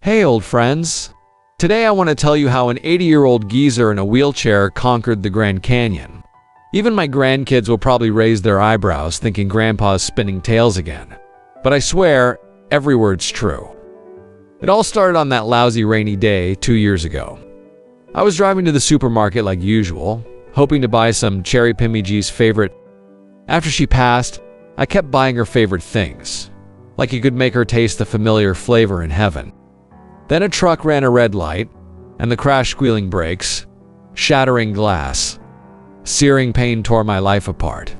Hey old friends! Today I want to tell you how an 80-year-old geezer in a wheelchair conquered the Grand Canyon. Even my grandkids will probably raise their eyebrows thinking Grandpa's spinning tales again. But I swear, every word's true. It all started on that lousy rainy day 2 years ago. I was driving to the supermarket like usual, hoping to buy some Cherry Pimiji's favorite. After she passed, I kept buying her favorite things, like you could make her taste the familiar flavor in heaven. Then a truck ran a red light, and the crash squealing brakes, shattering glass. Searing pain tore my life apart.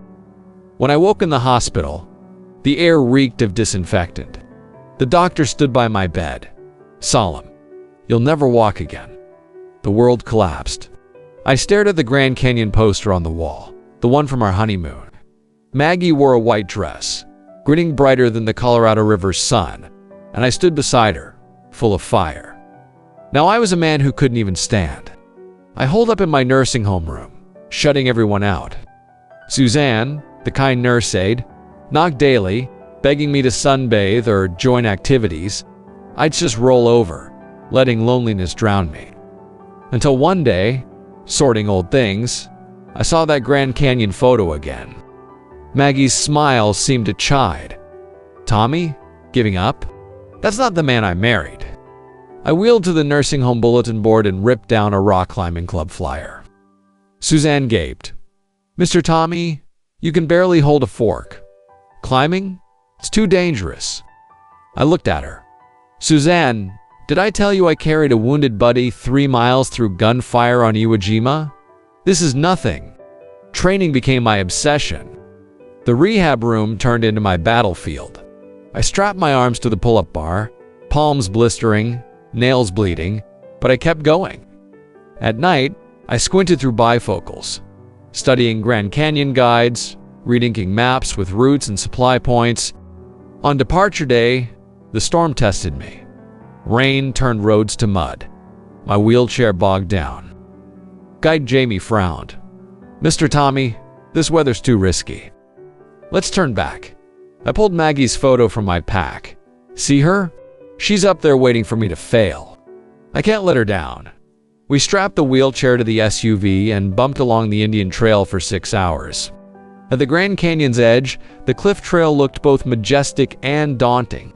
When I woke in the hospital, the air reeked of disinfectant. The doctor stood by my bed, solemn. "You'll never walk again." The world collapsed. I stared at the Grand Canyon poster on the wall, the one from our honeymoon. Maggie wore a white dress, grinning brighter than the Colorado River's sun, and I stood beside her, full of fire. Now I was a man who couldn't even stand. I holed up in my nursing home room, shutting everyone out. Suzanne, the kind nurse aide, knocked daily, begging me to sunbathe or join activities. I'd just roll over, letting loneliness drown me. Until one day, sorting old things, I saw that Grand Canyon photo again. Maggie's smile seemed to chide. Tommy? Giving up? That's not the man I married. I wheeled to the nursing home bulletin board and ripped down a rock climbing club flyer. Suzanne gaped. "Mr. Tommy, you can barely hold a fork. Climbing? It's too dangerous." I looked at her. "Suzanne, did I tell you I carried a wounded buddy 3 miles through gunfire on Iwo Jima? This is nothing." Training became my obsession. The rehab room turned into my battlefield. I strapped my arms to the pull-up bar, palms blistering, nails bleeding, but I kept going. At night, I squinted through bifocals, studying Grand Canyon guides, reading maps with routes and supply points. On departure day, the storm tested me. Rain turned roads to mud. My wheelchair bogged down. Guide Jamie frowned. "Mr. Tommy, this weather's too risky. Let's turn back." I pulled Maggie's photo from my pack. "See her? She's up there waiting for me to fail. I can't let her down." We strapped the wheelchair to the SUV and bumped along the Indian Trail for 6 hours. At the Grand Canyon's edge, the cliff trail looked both majestic and daunting.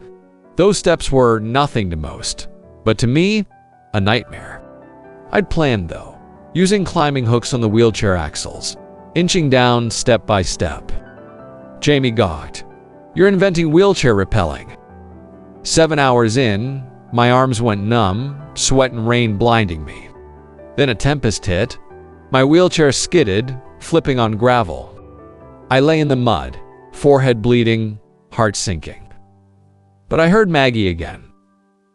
Those steps were nothing to most, but to me, a nightmare. I'd planned though, using climbing hooks on the wheelchair axles, inching down step by step. Jamie gawked. "You're inventing wheelchair rappelling." 7 hours in, my arms went numb, sweat and rain blinding me. Then a tempest hit. My wheelchair skidded, flipping on gravel. I lay in the mud, forehead bleeding, heart sinking. But I heard Maggie again.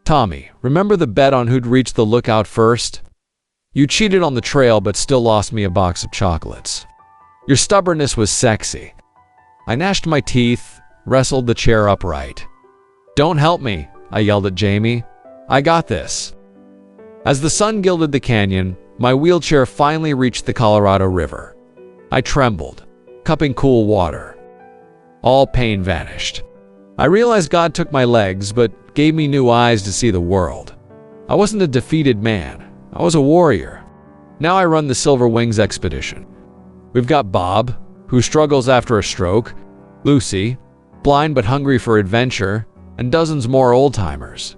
"Tommy, remember the bet on who'd reach the lookout first? You cheated on the trail but still lost me a box of chocolates. Your stubbornness was sexy." I gnashed my teeth, wrestled the chair upright. "Don't help me," I yelled at Jamie. "I got this." As the sun gilded the canyon, my wheelchair finally reached the Colorado River. I trembled, cupping cool water. All pain vanished. I realized God took my legs, but gave me new eyes to see the world. I wasn't a defeated man. I was a warrior. Now I run the Silver Wings expedition. We've got Bob, who struggles after a stroke, Lucy, blind but hungry for adventure, and dozens more old-timers.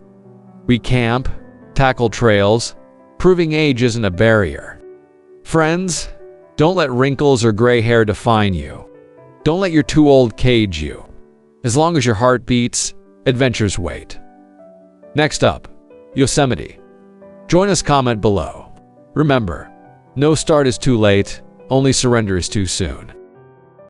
We camp, tackle trails, proving age isn't a barrier. Friends, don't let wrinkles or gray hair define you. Don't let your too old cage you. As long as your heart beats, adventures wait. Next up, Yosemite. Join us, comment below. Remember, no start is too late, only surrender is too soon.